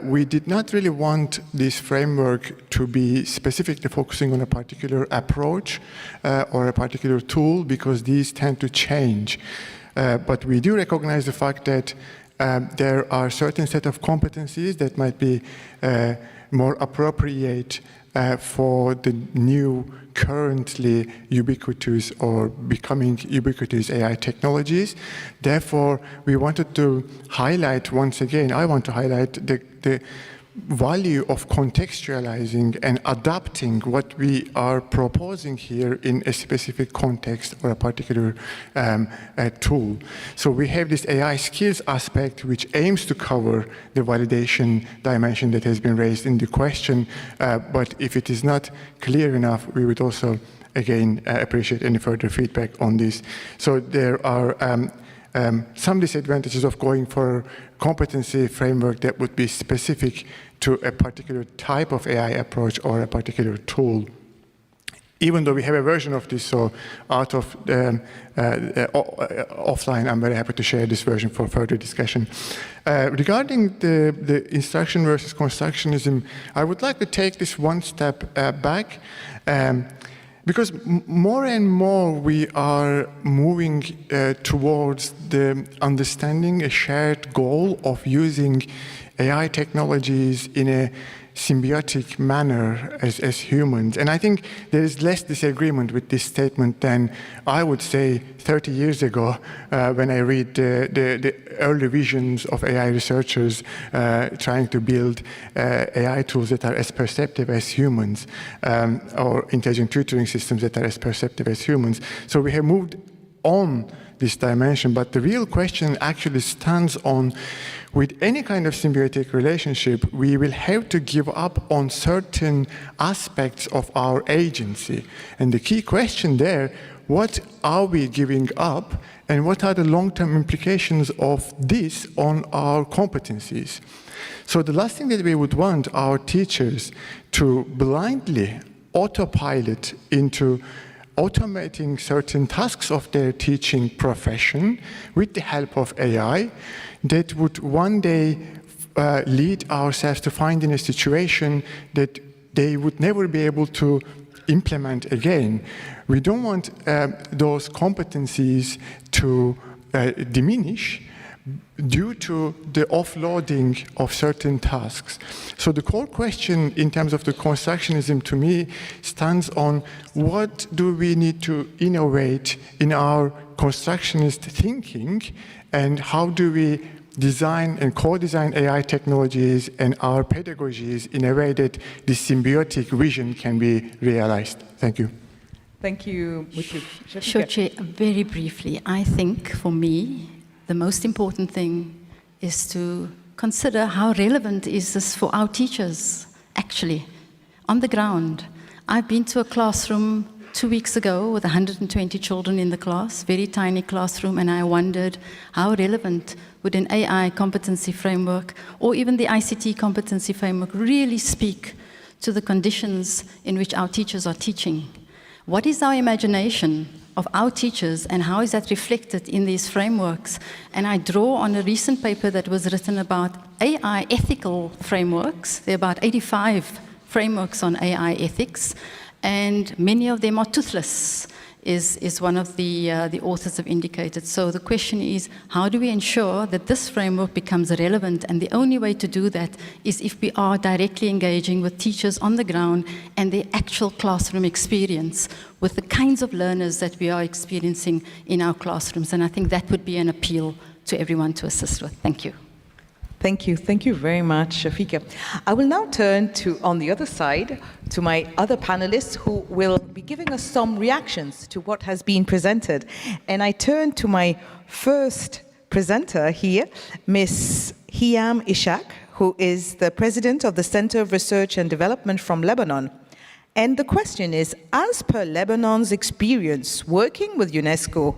We did not really want this framework to be specifically focusing on a particular approach or a particular tool because these tend to change. But we do recognize the fact that there are certain set of competencies that might be more appropriate for the new, currently ubiquitous or becoming ubiquitous AI technologies. Therefore, we wanted to highlight, once again, I want to highlight the value of contextualizing and adapting what we are proposing here in a specific context or a particular tool. So we have this AI skills aspect which aims to cover the validation dimension that has been raised in the question, but if it is not clear enough, we would also, again, appreciate any further feedback on this. So there are some disadvantages of going for competency framework that would be specific to a particular type of AI approach or a particular tool. Even though we have a version of this, so out of offline, I'm very happy to share this version for further discussion. Regarding the instruction versus constructionism, I would like to take this one step back. Because more and more we are moving towards the understanding a shared goal of using AI technologies in a symbiotic manner as humans. And I think there is less disagreement with this statement than I would say 30 years ago when I read the early visions of AI researchers trying to build AI tools that are as perceptive as humans, or intelligent tutoring systems that are as perceptive as humans. So we have moved on this dimension, but the real question actually stands on, with any kind of symbiotic relationship, we will have to give up on certain aspects of our agency. And the key question there, what are we giving up, and what are the long-term implications of this on our competencies? So the last thing that we would want our teachers to blindly autopilot into automating certain tasks of their teaching profession with the help of AI that would one day lead ourselves to find in a situation that they would never be able to implement again. We don't want those competencies to diminish due to the offloading of certain tasks. So the core question in terms of the constructionism to me stands on, what do we need to innovate in our constructionist thinking, and how do we design and co-design AI technologies and our pedagogies in a way that this symbiotic vision can be realized. Thank you. Thank you. Sure, Chair. Very briefly, I think for me, the most important thing is to consider how relevant is this for our teachers, actually, on the ground. I've been to a classroom 2 weeks ago with 120 children in the class, very tiny classroom, and I wondered how relevant would an AI competency framework or even the ICT competency framework really speak to the conditions in which our teachers are teaching. What is our imagination of our teachers, and how is that reflected in these frameworks? And I draw on a recent paper that was written about AI ethical frameworks. There are about 85 frameworks on AI ethics, and many of them are toothless, is one of the authors have indicated. So the question is, how do we ensure that this framework becomes relevant? And the only way to do that is if we are directly engaging with teachers on the ground and their actual classroom experience with the kinds of learners that we are experiencing in our classrooms. And I think that would be an appeal to everyone to assist with. Thank you. Thank you. Thank you very much, Shafika. I will now turn to, on the other side, to my other panelists who will be giving us some reactions to what has been presented. And I turn to my first presenter here, Ms. Hiam Ishaq, who is the president of the Center of Research and Development from Lebanon. And the question is, as per Lebanon's experience working with UNESCO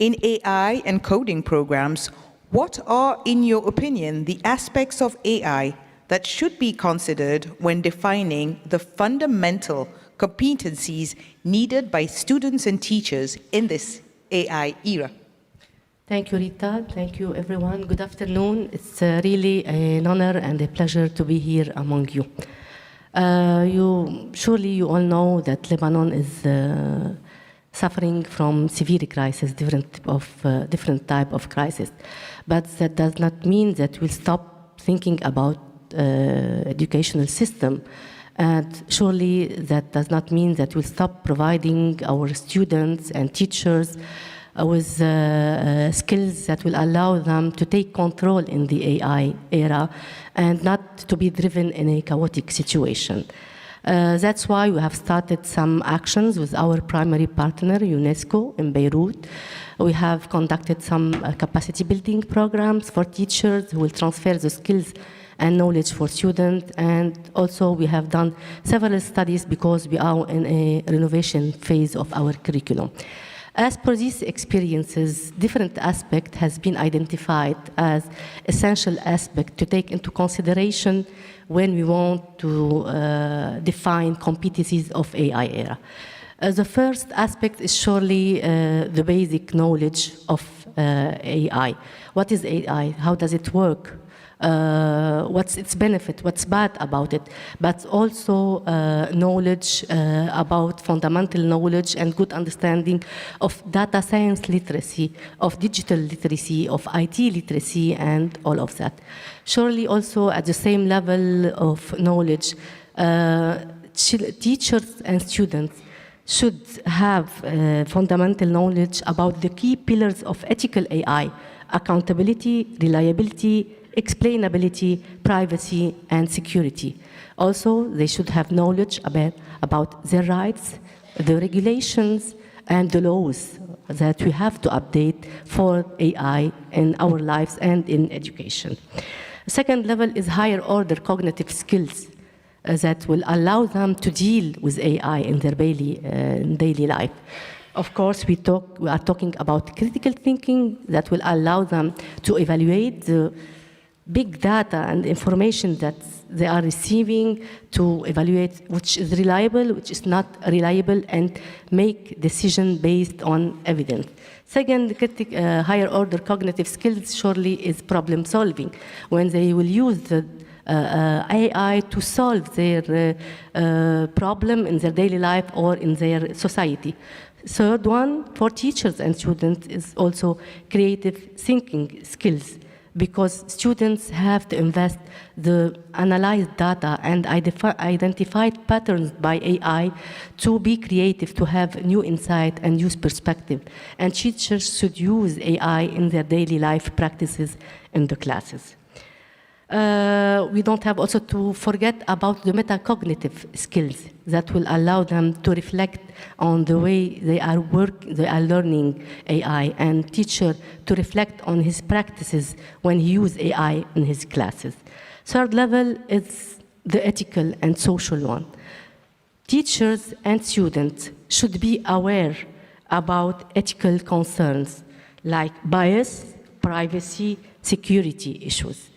in AI and coding programs, what are, in your opinion, the aspects of AI that should be considered when defining the fundamental competencies needed by students and teachers in this AI era? Thank you, Rita. Thank you, everyone. Good afternoon. It's really an honor and a pleasure to be here among you. Surely you all know that Lebanon is suffering from severe crisis, different type of crisis. But that does not mean that we'll stop thinking about educational system. And surely that does not mean that we'll stop providing our students and teachers with skills that will allow them to take control in the AI era and not to be driven in a chaotic situation. That's why we have started some actions with our primary partner, UNESCO, in Beirut. We have conducted some capacity building programs for teachers who will transfer the skills and knowledge for students. And also we have done several studies because we are in a renovation phase of our curriculum. As per these experiences, different aspect has been identified as essential aspect to take into consideration when we want to define competencies of AI era. The first aspect is surely the basic knowledge of AI. What is AI? How does it work? What's its benefit, what's bad about it, but also knowledge about fundamental knowledge and good understanding of data science literacy, of digital literacy, of IT literacy, and all of that. Surely also at the same level of knowledge, teachers and students should have fundamental knowledge about the key pillars of ethical AI: accountability, reliability, explainability, privacy, and security. Also, they should have knowledge about their rights, the regulations, and the laws that we have to update for AI in our lives and in education. The second level is higher order cognitive skills that will allow them to deal with AI in their daily life. Of course, we are talking about critical thinking that will allow them to evaluate the big data and information that they are receiving, to evaluate which is reliable, which is not reliable, and make decisions based on evidence. Second, higher order cognitive skills surely is problem solving, when they will use the AI to solve their problem in their daily life or in their society. Third one, for teachers and students, is also creative thinking skills, because students have to invest the analyzed data and identified patterns by AI to be creative, to have new insight and new perspective. And teachers should use AI in their daily life practices in the classes. We don't have also to forget about the metacognitive skills that will allow them to reflect on the way they are learning AI, and teacher to reflect on his practices when he uses AI in his classes. Third level is the ethical and social one. Teachers and students should be aware about ethical concerns like bias, privacy, security issues.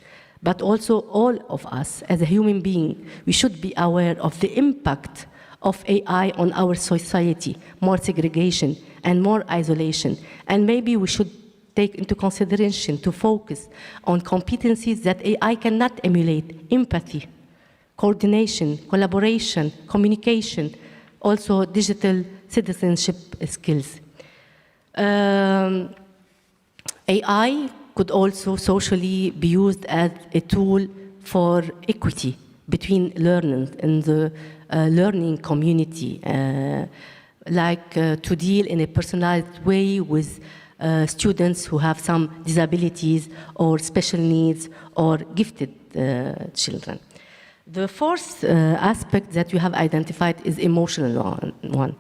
But also all of us as a human being, we should be aware of the impact of AI on our society, more segregation and more isolation. And maybe we should take into consideration to focus on competencies that AI cannot emulate: empathy, coordination, collaboration, communication, also digital citizenship skills. AI could also socially be used as a tool for equity between learners in the learning community, to deal in a personalized way with students who have some disabilities or special needs or gifted children. The fourth aspect that you have identified is emotional one.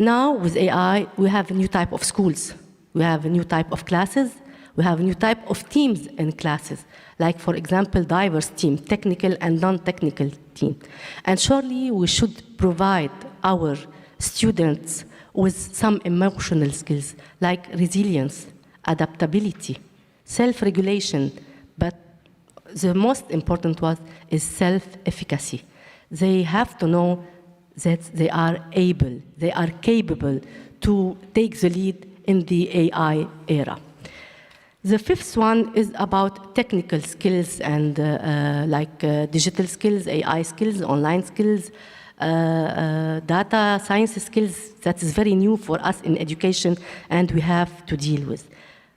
Now with AI, we have a new type of schools. We have a new type of classes. We have a new type of teams in classes, like, for example, diverse team, technical and non-technical team. And surely we should provide our students with some emotional skills, like resilience, adaptability, self-regulation, but the most important one is self-efficacy. They have to know that they are able, they are capable to take the lead in the AI era. The fifth one is about technical skills and digital skills, AI skills, online skills, data science skills. That is very new for us in education, and we have to deal with.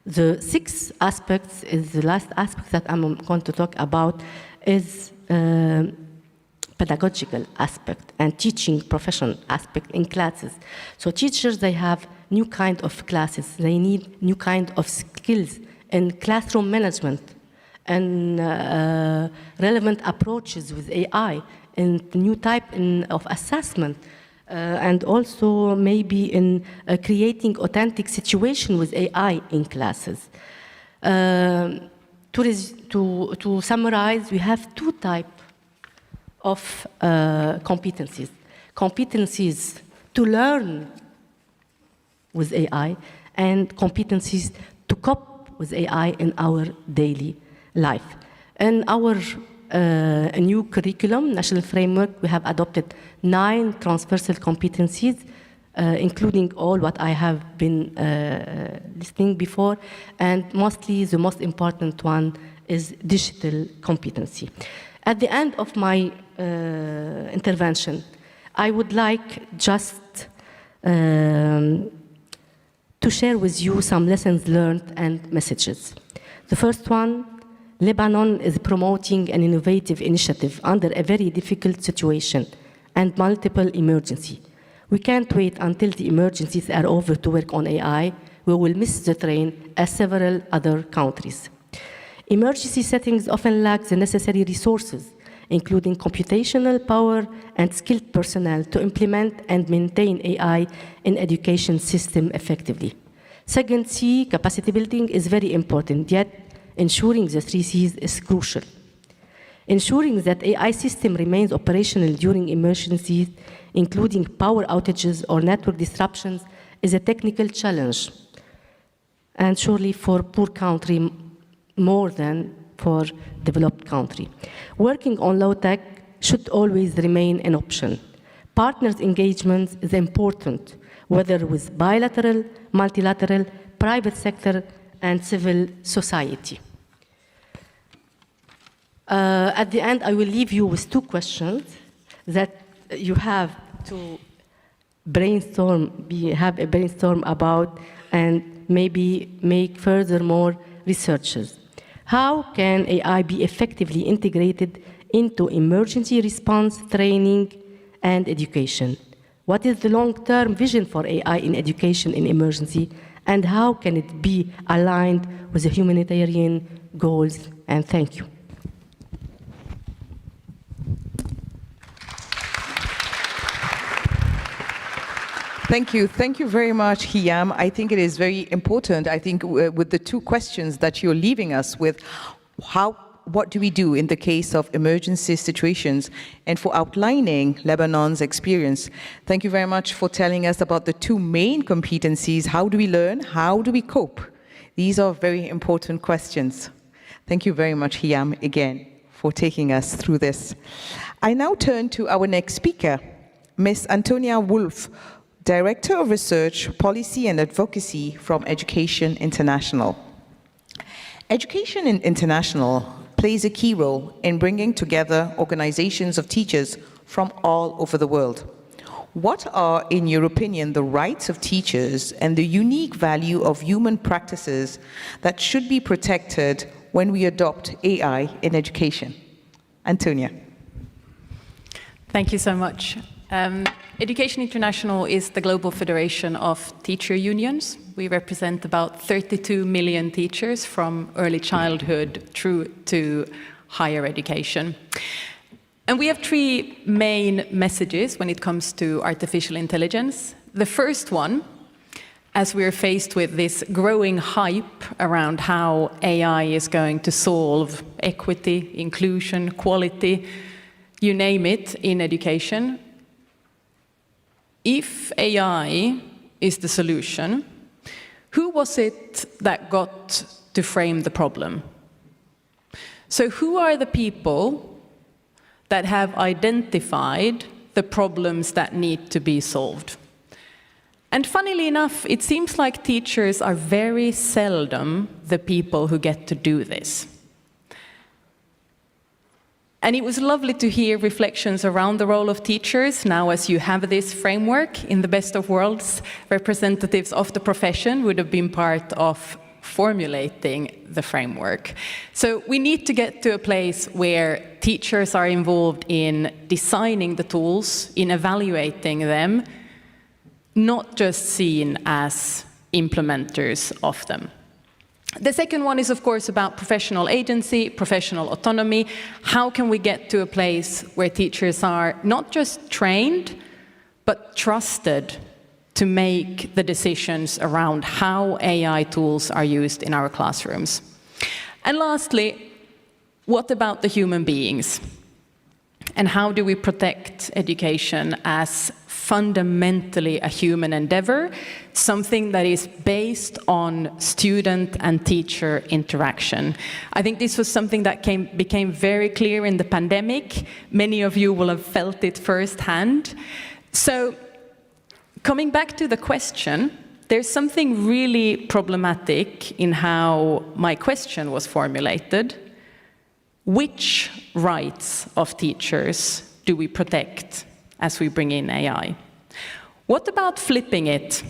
The sixth aspect is the last aspect that I'm going to talk about, is pedagogical aspect and teaching profession aspect in classes. So teachers, they have new kind of classes. They need new kind of skills in classroom management and relevant approaches with AI, and new type of assessment, and also maybe in creating authentic situation with AI in classes. To summarize, we have two types of competencies. Competencies to learn with AI, and competencies to cope with AI in our daily life. In our new curriculum, national framework, we have adopted 9 transversal competencies including all what I have been listening before, and mostly the most important one is digital competency. At the end of my intervention, I would like just to share with you some lessons learned and messages. The first one, Lebanon is promoting an innovative initiative under a very difficult situation and multiple emergencies. We can't wait until the emergencies are over to work on AI. We will miss the train as several other countries. Emergency settings often lack the necessary resources, including computational power and skilled personnel to implement and maintain AI in education system effectively. Second C, capacity building is very important, yet ensuring the 3 Cs is crucial. Ensuring that AI system remains operational during emergencies, including power outages or network disruptions, is a technical challenge, and surely for poor country more than for developed country. Working on low tech should always remain an option. Partners' engagement is important, whether with bilateral, multilateral, private sector, and civil society. At the end, I will leave you with 2 questions that you have to brainstorm, have a brainstorm about, and maybe make further more researches. How can AI be effectively integrated into emergency response training and education? What is the long-term vision for AI in education in emergency, and how can it be aligned with the humanitarian goals? And thank you. Thank you. Thank you very much, Hiam. I think it is very important, I think, with the 2 questions that you're leaving us with, what do we do in the case of emergency situations, and for outlining Lebanon's experience. Thank you very much for telling us about the 2 main competencies. How do we learn? How do we cope? These are very important questions. Thank you very much, Hiam, again, for taking us through this. I now turn to our next speaker, Ms. Antonia Wolf, Director of Research, Policy and Advocacy from Education International. Education International plays a key role in bringing together organizations of teachers from all over the world. What are, in your opinion, the rights of teachers and the unique value of human practices that should be protected when we adopt AI in education? Antonia. Thank you so much. Education International is the global federation of teacher unions. We represent about 32 million teachers from early childhood through to higher education. And we have 3 main messages when it comes to artificial intelligence. The first one, as we're faced with this growing hype around how AI is going to solve equity, inclusion, quality, you name it, in education. If AI is the solution, who was it that got to frame the problem? So who are the people that have identified the problems that need to be solved? And funnily enough, it seems like teachers are very seldom the people who get to do this. And it was lovely to hear reflections around the role of teachers. Now, as you have this framework, in the best of worlds, representatives of the profession would have been part of formulating the framework. So we need to get to a place where teachers are involved in designing the tools, in evaluating them, not just seen as implementers of them. The second one is, of course, about professional agency, professional autonomy. How can we get to a place where teachers are not just trained, but trusted to make the decisions around how AI tools are used in our classrooms? And lastly, what about the human beings? And how do we protect education as fundamentally a human endeavor, something that is based on student and teacher interaction? I think this was something that became very clear in the pandemic. Many of you will have felt it firsthand. So Coming back to the question, there's something really problematic in how my question was formulated. Which rights of teachers do we protect as we bring in AI? What about flipping it?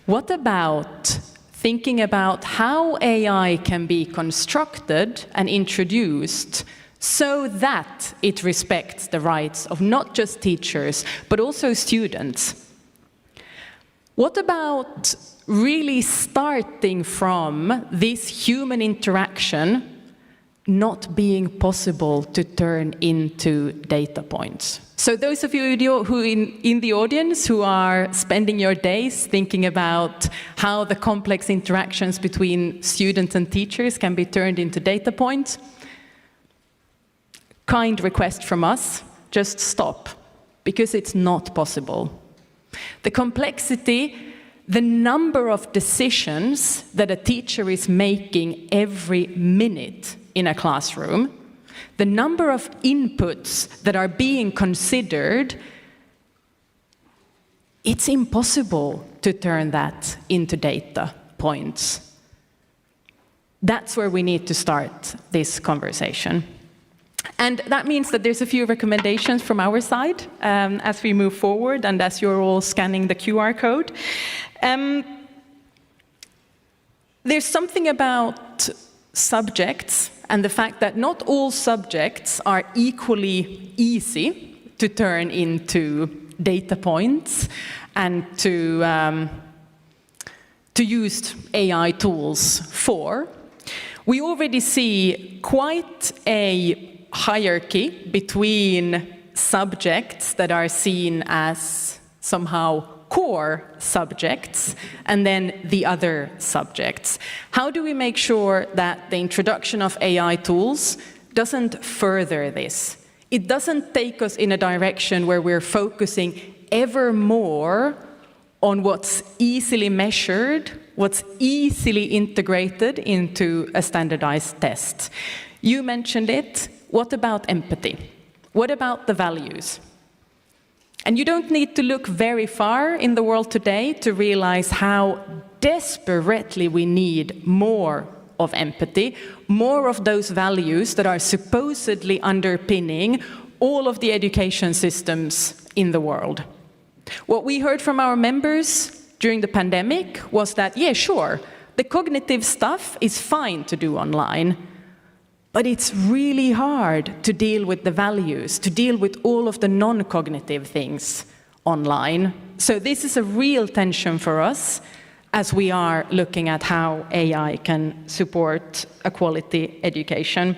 What about thinking about how AI can be constructed and introduced so that it respects the rights of not just teachers, but also students? What about really starting from this human interaction not being possible to turn into data points? So those of you who in the audience who are spending your days thinking about how the complex interactions between students and teachers can be turned into data points, kind request from us, just stop, because it's not possible. The complexity, the number of decisions that a teacher is making every minute in a classroom, the number of inputs that are being considered, it's impossible to turn that into data points. That's where we need to start this conversation. And that means that there's a few recommendations from our side as we move forward and as you're all scanning the QR code. There's something about subjects and the fact that not all subjects are equally easy to turn into data points and to use AI tools for. We already see quite a hierarchy between subjects that are seen as somehow core subjects and then the other subjects. How do we make sure that the introduction of AI tools doesn't further this? It doesn't take us in a direction where we're focusing ever more on what's easily measured, what's easily integrated into a standardized test. You mentioned it. What about empathy? What about the values? And you don't need to look very far in the world today to realize how desperately we need more of empathy, more of those values that are supposedly underpinning all of the education systems in the world. What we heard from our members during the pandemic was that, yeah, sure, the cognitive stuff is fine to do online, but it's really hard to deal with the values, to deal with all of the non-cognitive things online. So this is a real tension for us as we are looking at how AI can support a quality education.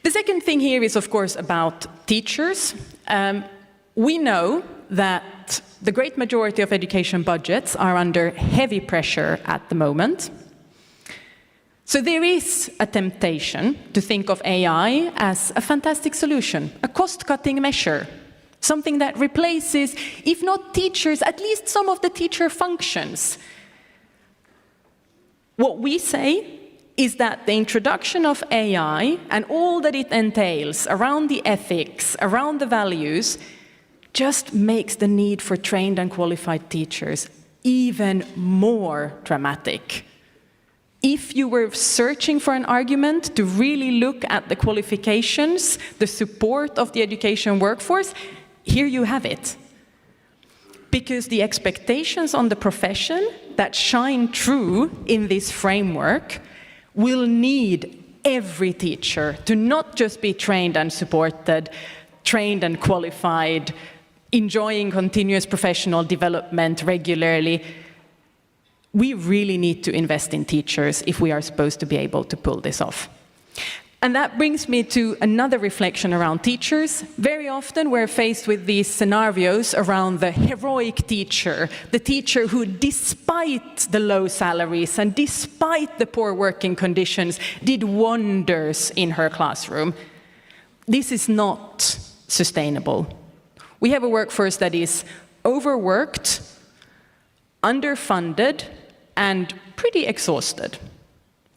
The second thing here is, of course, about teachers. We know that the great majority of education budgets are under heavy pressure at the moment. So there is a temptation to think of AI as a fantastic solution, a cost-cutting measure, something that replaces, if not teachers, at least some of the teacher functions. What we say is that the introduction of AI and all that it entails around the ethics, around the values, just makes the need for trained and qualified teachers even more dramatic. If you were searching for an argument to really look at the qualifications, the support of the education workforce, here you have it. Because the expectations on the profession that shine true in this framework will need every teacher to not just be trained and supported, trained and qualified, enjoying continuous professional development regularly. We really need to invest in teachers if we are supposed to be able to pull this off. And that brings me to another reflection around teachers. Very often we're faced with these scenarios around the heroic teacher, the teacher who, despite the low salaries and despite the poor working conditions, did wonders in her classroom. This is not sustainable. We have a workforce that is overworked, underfunded, and pretty exhausted.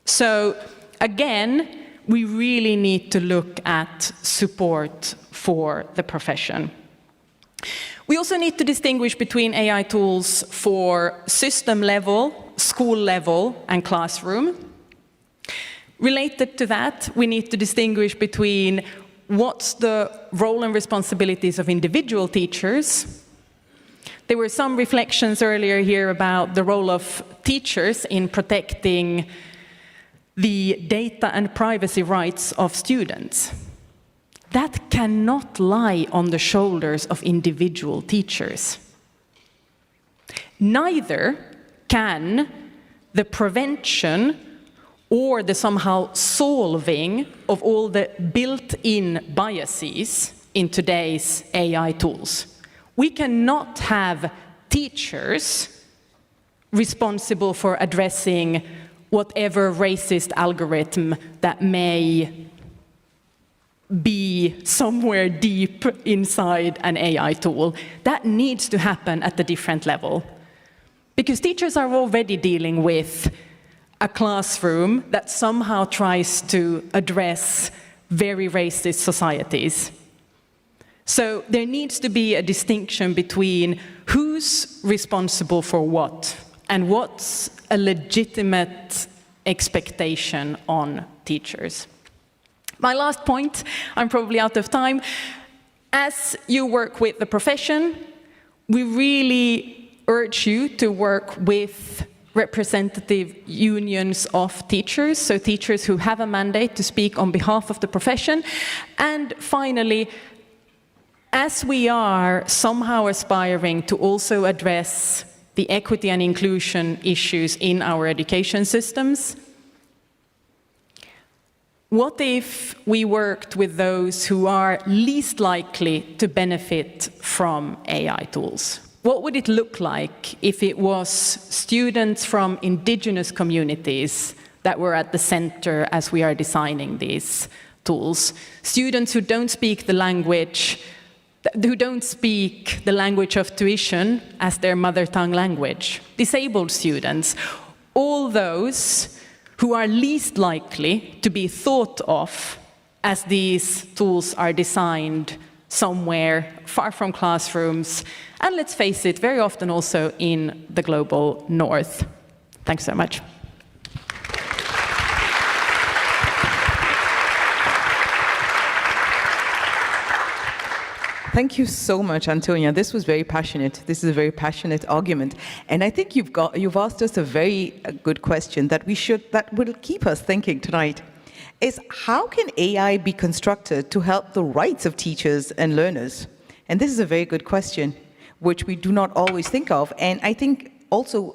So again, we really need to look at support for the profession. We also need to distinguish between AI tools for system level, school level, and classroom. Related to that, we need to distinguish between what's the role and responsibilities of individual teachers. There were some reflections earlier here about the role of teachers in protecting the data and privacy rights of students. That cannot lie on the shoulders of individual teachers. Neither can the prevention or the somehow solving of all the built-in biases in today's AI tools. We cannot have teachers responsible for addressing whatever racist algorithm that may be somewhere deep inside an AI tool. That needs to happen at a different level. Because teachers are already dealing with a classroom that somehow tries to address very racist societies. So there needs to be a distinction between who's responsible for what and what's a legitimate expectation on teachers. My last point, I'm probably out of time. As you work with the profession, we really urge you to work with representative unions of teachers, so teachers who have a mandate to speak on behalf of the profession. And finally, as we are somehow aspiring to also address the equity and inclusion issues in our education systems, what if we worked with those who are least likely to benefit from AI tools? What would it look like if it was students from indigenous communities that were at the center as we are designing these tools? Students who don't speak the language, of tuition as their mother tongue language. Disabled students, all those who are least likely to be thought of as these tools are designed somewhere far from classrooms, and let's face it, very often also in the global north. Thanks so much. Thank you so much, Antonia. This was very passionate. This is a very passionate argument. And I think you've asked us a very good question that will keep us thinking tonight, is how can AI be constructed to help the rights of teachers and learners? And this is a very good question, which we do not always think of. And I think also